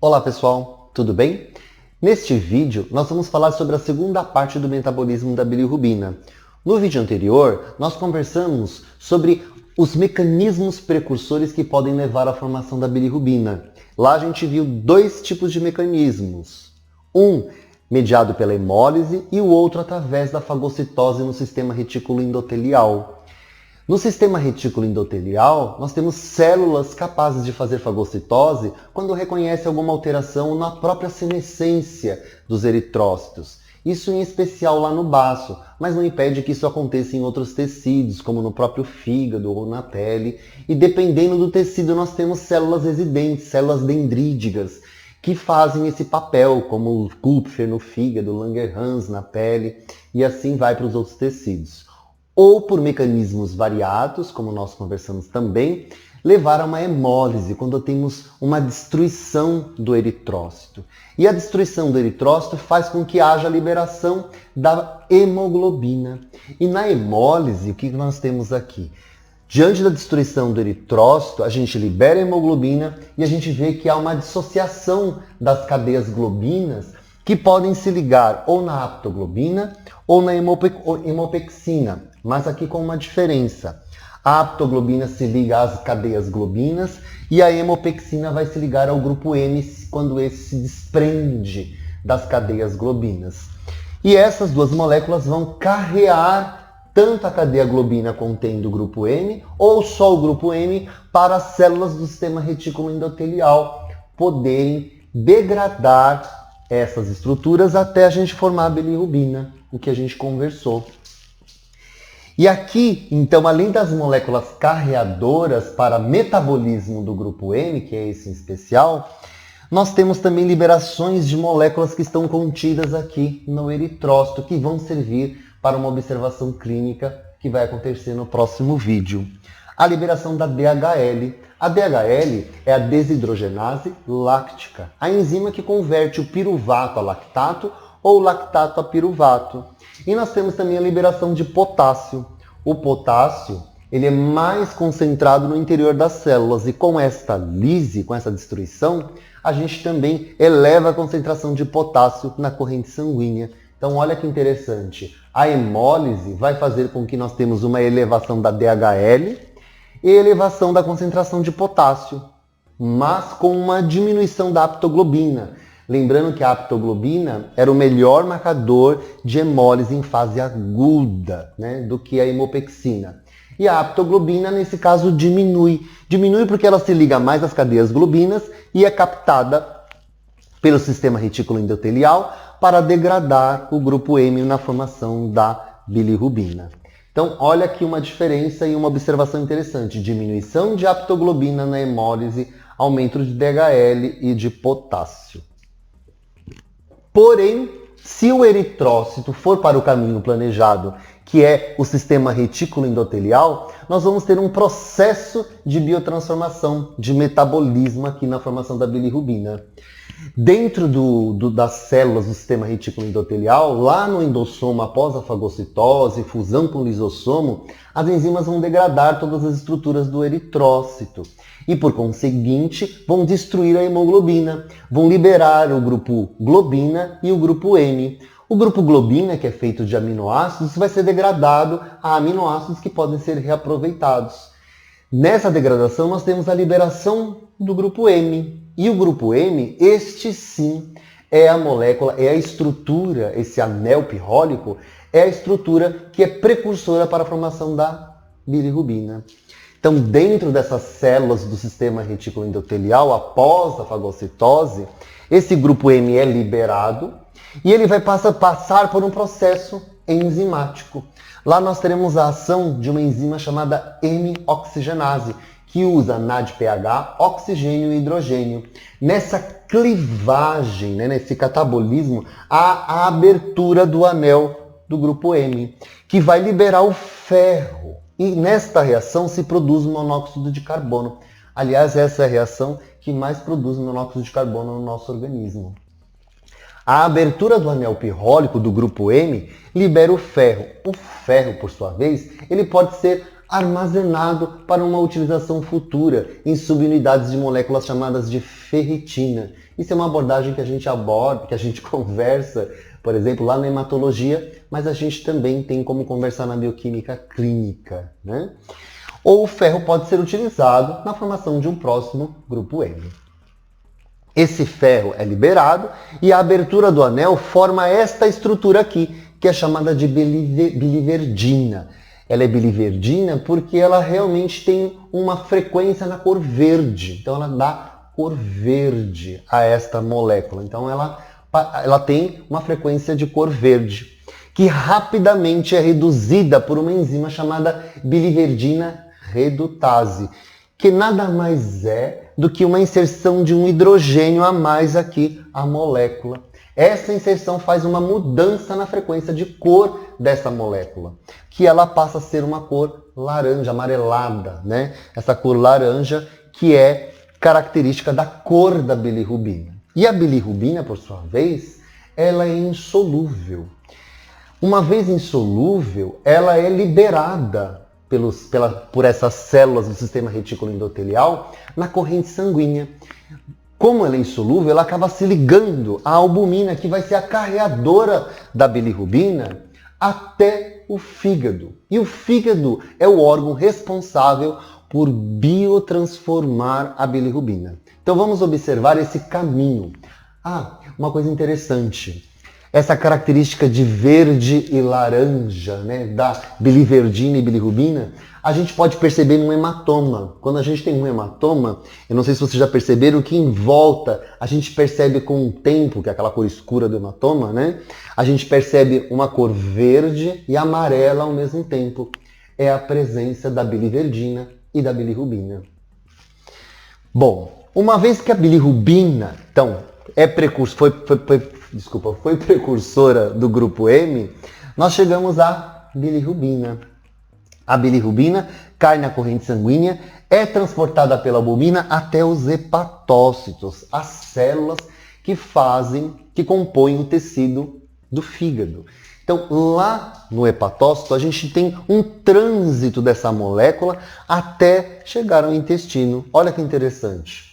Olá pessoal, tudo bem? Neste vídeo nós vamos falar sobre a segunda parte do metabolismo da bilirrubina. No vídeo anterior nós conversamos sobre os mecanismos precursores que podem levar à formação da bilirrubina. Lá a gente viu dois tipos de mecanismos. Um mediado pela hemólise e o outro através da fagocitose no sistema retículo endotelial. No sistema retículo endotelial, nós temos células capazes de fazer fagocitose quando reconhece alguma alteração na própria senescência dos eritrócitos. Isso em especial lá no baço, mas não impede que isso aconteça em outros tecidos, como no próprio fígado ou na pele. E dependendo do tecido, nós temos células residentes, células dendríticas, que fazem esse papel, como o Kupfer no fígado, Langerhans na pele, e assim vai para os outros tecidos. Ou por mecanismos variados, como nós conversamos também, levar a uma hemólise, quando temos uma destruição do eritrócito. E a destruição do eritrócito faz com que haja a liberação da hemoglobina. E na hemólise, o que nós temos aqui? Diante da destruição do eritrócito, a gente libera a hemoglobina e a gente vê que há uma dissociação das cadeias globinas que podem se ligar ou na aptoglobina ou na hemopexina, mas aqui com uma diferença. A aptoglobina se liga às cadeias globinas e a hemopexina vai se ligar ao grupo M quando esse se desprende das cadeias globinas. E essas duas moléculas vão carrear tanto a cadeia globina contendo o grupo M ou só o grupo M para as células do sistema retículo endotelial poderem degradar essas estruturas até a gente formar a bilirrubina, o que a gente conversou. E aqui, então, além das moléculas carreadoras para metabolismo do grupo M, que é esse em especial, nós temos também liberações de moléculas que estão contidas aqui no eritrócito, que vão servir para uma observação clínica que vai acontecer no próximo vídeo. A liberação da DHL. A DHL é a desidrogenase láctica, a enzima que converte o piruvato a lactato ou lactato a piruvato. E nós temos também a liberação de potássio. O potássio ele é mais concentrado no interior das células e com esta lise, com essa destruição, a gente também eleva a concentração de potássio na corrente sanguínea. Então olha que interessante, a hemólise vai fazer com que nós temos uma elevação da DHL e elevação da concentração de potássio, mas com uma diminuição da aptoglobina. Lembrando que a aptoglobina era o melhor marcador de hemólise em fase aguda, né, do que a hemopexina. E a aptoglobina, nesse caso, diminui. Diminui porque ela se liga mais às cadeias globinas e é captada pelo sistema retículo endotelial para degradar o grupo M na formação da bilirrubina. Então, olha aqui uma diferença e uma observação interessante. Diminuição de aptoglobina na hemólise, aumento de DHL e de potássio. Porém, se o eritrócito for para o caminho planejado, que é o sistema retículo endotelial, nós vamos ter um processo de biotransformação, de metabolismo aqui na formação da bilirrubina. Dentro das células do sistema retículo endotelial, lá no endossomo, após a fagocitose, fusão com o lisossomo, as enzimas vão degradar todas as estruturas do eritrócito e, por conseguinte, vão destruir a hemoglobina, vão liberar o grupo globina e o grupo M. O grupo globina, que é feito de aminoácidos, vai ser degradado a aminoácidos que podem ser reaproveitados. Nessa degradação, nós temos a liberação do grupo M. E o grupo M, este sim, é a molécula, é a estrutura, esse anel pirrólico, é a estrutura que é precursora para a formação da bilirrubina. Então, dentro dessas células do sistema retículo endotelial, após a fagocitose, esse grupo M é liberado e ele vai passar por um processo enzimático. Lá nós teremos a ação de uma enzima chamada M-oxigenase, que usa NADPH, oxigênio e hidrogênio. Nessa clivagem, né, nesse catabolismo, há a abertura do anel do grupo M, que vai liberar o ferro. E nesta reação se produz monóxido de carbono. Aliás, essa é a reação que mais produz monóxido de carbono no nosso organismo. A abertura do anel pirrólico do grupo M libera o ferro. O ferro, por sua vez, ele pode ser armazenado para uma utilização futura em subunidades de moléculas chamadas de ferritina, Isso é uma abordagem que a gente aborda, que a gente conversa, por exemplo, lá na hematologia, mas a gente também tem como conversar na bioquímica clínica, né? Ou o ferro pode ser utilizado na formação de um próximo grupo M. Esse ferro é liberado e a abertura do anel forma esta estrutura aqui, que é chamada de biliverdina. Ela é biliverdina porque ela realmente tem uma frequência na cor verde. Então ela dá cor verde a esta molécula. Então ela tem uma frequência de cor verde, que rapidamente é reduzida por uma enzima chamada biliverdina redutase, que nada mais é do que uma inserção de um hidrogênio a mais aqui à molécula. Essa inserção faz uma mudança na frequência de cor dessa molécula, que ela passa a ser uma cor laranja, amarelada, né? Essa cor laranja que é característica da cor da bilirrubina. E a bilirrubina, por sua vez, ela é insolúvel. Uma vez insolúvel, ela é liberada por essas células do sistema retículo endotelial na corrente sanguínea. Como ela é insolúvel, ela acaba se ligando à albumina, que vai ser a carreadora da bilirrubina até o fígado. E o fígado é o órgão responsável por biotransformar a bilirrubina. Então vamos observar esse caminho. Uma coisa interessante. Essa característica de verde e laranja, né, da biliverdina e bilirrubina, a gente pode perceber num hematoma. Quando a gente tem um hematoma, eu não sei se vocês já perceberam que em volta a gente percebe com o tempo, que é aquela cor escura do hematoma, né? A gente percebe uma cor verde e amarela ao mesmo tempo. É a presença da biliverdina e da bilirrubina. Bom, uma vez que a bilirrubina, então, foi precursora do grupo M, nós chegamos à bilirrubina. A bilirrubina cai na corrente sanguínea, é transportada pela albumina até os hepatócitos, as células que compõem o tecido do fígado. Então, lá no hepatócito, a gente tem um trânsito dessa molécula até chegar ao intestino. Olha que interessante.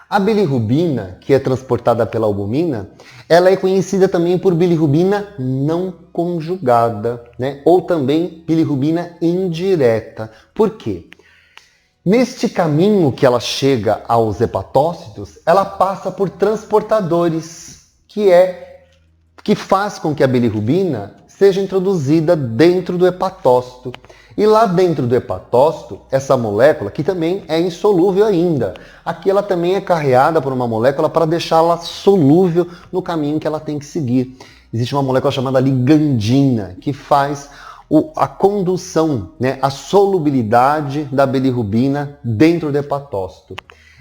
A bilirrubina, que é transportada pela albumina, ela é conhecida também por bilirrubina não conjugada, né? Ou também bilirrubina indireta. Por quê? Neste caminho que ela chega aos hepatócitos, ela passa por transportadores, que faz com que a bilirrubina seja introduzida dentro do hepatócito. E lá dentro do hepatócito, essa molécula, que também é insolúvel ainda, aqui ela também é carreada por uma molécula para deixá-la solúvel no caminho que ela tem que seguir. Existe uma molécula chamada ligandina, que faz a condução, né, a solubilidade da bilirrubina dentro do hepatócito.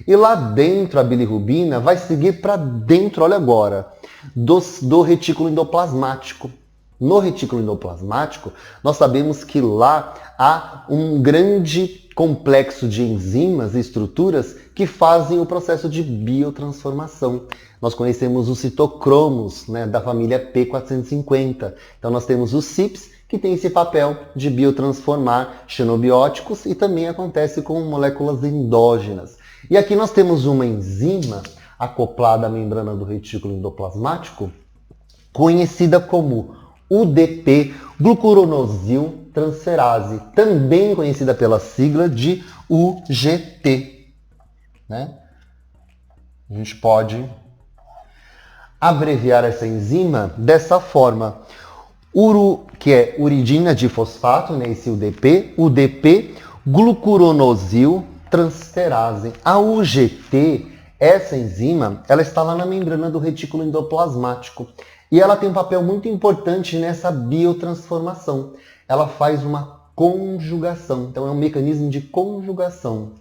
E lá dentro a bilirrubina vai seguir para dentro, olha agora, do retículo endoplasmático. No retículo endoplasmático, nós sabemos que lá há um grande complexo de enzimas e estruturas que fazem o processo de biotransformação. Nós conhecemos os citocromos, né, da família P450. Então nós temos os CIPs, que tem esse papel de biotransformar xenobióticos, e também acontece com moléculas endógenas. E aqui nós temos uma enzima acoplada à membrana do retículo endoplasmático, conhecida como UDP, glucuronosil transferase, também conhecida pela sigla de UGT. Né? A gente pode abreviar essa enzima dessa forma. Que é uridina de fosfato, né, esse UDP, glucuronosil transferase. A UGT, essa enzima, ela está lá na membrana do retículo endoplasmático. E ela tem um papel muito importante nessa biotransformação. Ela faz uma conjugação. Então é um mecanismo de conjugação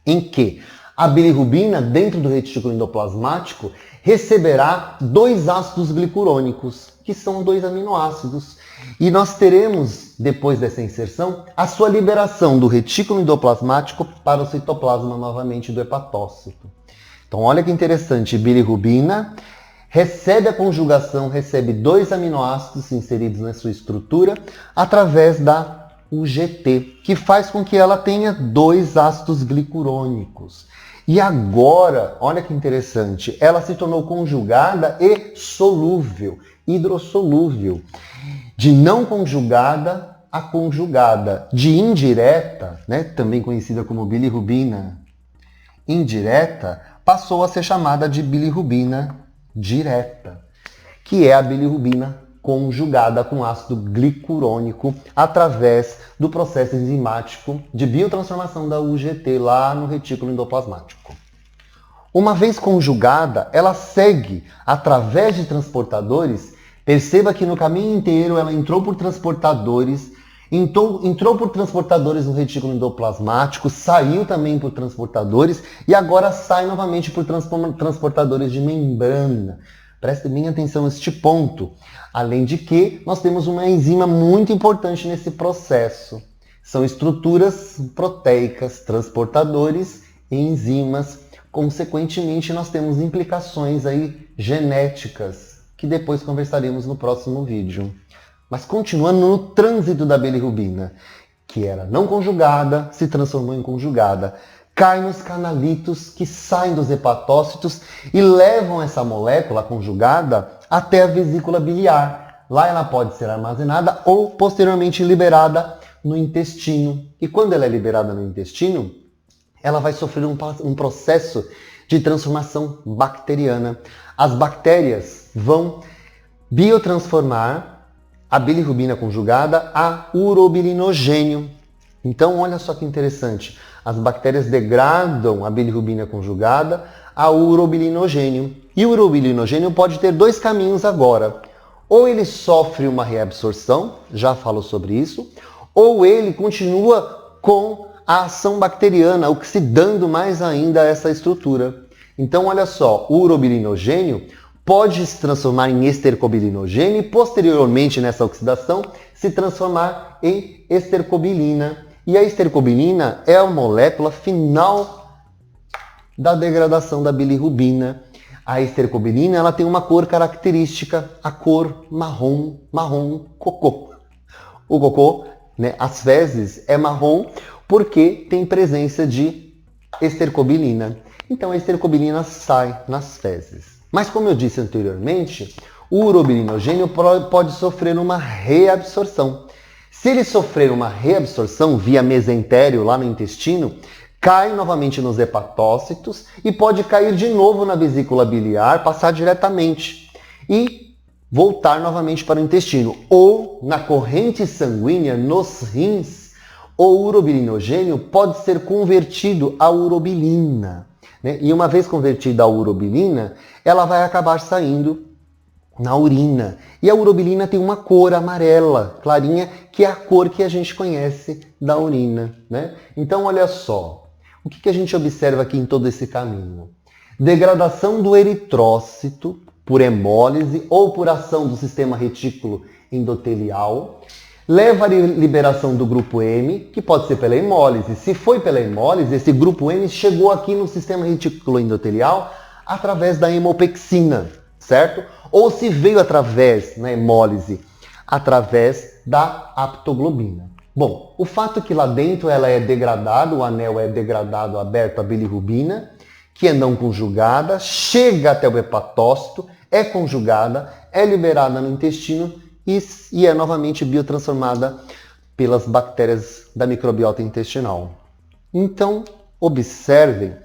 em que a bilirrubina, dentro do retículo endoplasmático, receberá 2 ácidos glicurônicos, que são 2 aminoácidos. E nós teremos, depois dessa inserção, a sua liberação do retículo endoplasmático para o citoplasma novamente do hepatócito. Então olha que interessante, bilirrubina recebe a conjugação, recebe 2 aminoácidos inseridos na sua estrutura através da UGT, que faz com que ela tenha 2 ácidos glicurônicos. E agora, olha que interessante, ela se tornou conjugada e solúvel, hidrossolúvel. De não conjugada a conjugada. De indireta, né, também conhecida como bilirrubina indireta, passou a ser chamada de bilirrubina direta, que é a bilirrubina conjugada com ácido glicurônico através do processo enzimático de biotransformação da UGT lá no retículo endoplasmático. Uma vez conjugada, ela segue através de transportadores. Perceba que no caminho inteiro ela entrou por transportadores, entrou por transportadores no retículo endoplasmático, saiu também por transportadores e agora sai novamente por transportadores de membrana. Preste bem atenção a este ponto. Além de que, nós temos uma enzima muito importante nesse processo. São estruturas proteicas, transportadores e enzimas. Consequentemente, nós temos implicações aí genéticas, que depois conversaremos no próximo vídeo. Mas continuando no trânsito da bilirrubina, que era não conjugada, se transformou em conjugada. Cai nos canalitos que saem dos hepatócitos e levam essa molécula conjugada até a vesícula biliar. Lá ela pode ser armazenada ou posteriormente liberada no intestino. E quando ela é liberada no intestino, ela vai sofrer um processo de transformação bacteriana. As bactérias vão biotransformar a bilirrubina conjugada a urobilinogênio. Então, olha só que interessante. As bactérias degradam a bilirrubina conjugada a urobilinogênio. E o urobilinogênio pode ter dois caminhos agora. Ou ele sofre uma reabsorção, já falo sobre isso, ou ele continua com a ação bacteriana, oxidando mais ainda essa estrutura. Então, olha só, o urobilinogênio pode se transformar em estercobilinogênio e, posteriormente, nessa oxidação, se transformar em estercobilina. E a estercobilina é a molécula final da degradação da bilirrubina. A estercobilina ela tem uma cor característica, a cor marrom cocô. O cocô, né, as fezes, é marrom porque tem presença de estercobilina. Então a estercobilina sai nas fezes. Mas como eu disse anteriormente, o urobilinogênio pode sofrer uma reabsorção. Se ele sofrer uma reabsorção via mesentério lá no intestino, cai novamente nos hepatócitos e pode cair de novo na vesícula biliar, passar diretamente e voltar novamente para o intestino. Ou na corrente sanguínea, nos rins, o urobilinogênio pode ser convertido a urobilina. Né? E uma vez convertida a urobilina, ela vai acabar saindo na urina. E a urobilina tem uma cor amarela, clarinha, que é a cor que a gente conhece da urina. Né? Então, olha só, o que a gente observa aqui em todo esse caminho? Degradação do eritrócito por hemólise ou por ação do sistema retículo endotelial, leva à liberação do grupo M, que pode ser pela hemólise. Se foi pela hemólise, esse grupo M chegou aqui no sistema retículo endotelial através da hemopexina, certo? Ou se veio através, na hemólise, através da aptoglobina. Bom, o fato é que lá dentro ela é degradada, o anel é degradado, aberto a bilirrubina, que é não conjugada, chega até o hepatócito, é conjugada, é liberada no intestino e é novamente biotransformada pelas bactérias da microbiota intestinal. Então, observem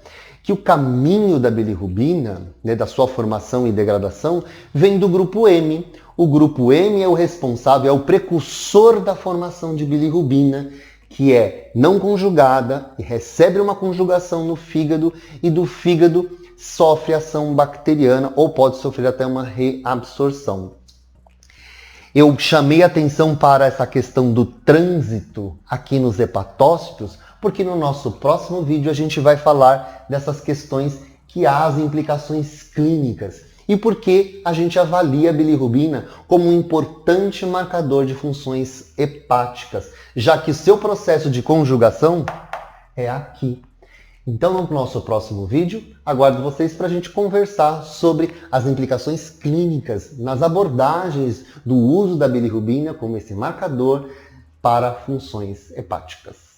que o caminho da bilirrubina, né, da sua formação e degradação, vem do grupo M. O grupo M é o responsável, é o precursor da formação de bilirrubina, que é não conjugada e recebe uma conjugação no fígado e do fígado sofre ação bacteriana ou pode sofrer até uma reabsorção. Eu chamei atenção para essa questão do trânsito aqui nos hepatócitos, porque no nosso próximo vídeo a gente vai falar dessas questões que há as implicações clínicas e por que a gente avalia a bilirrubina como um importante marcador de funções hepáticas, já que o seu processo de conjugação é aqui. Então, no nosso próximo vídeo, aguardo vocês para a gente conversar sobre as implicações clínicas nas abordagens do uso da bilirrubina como esse marcador para funções hepáticas.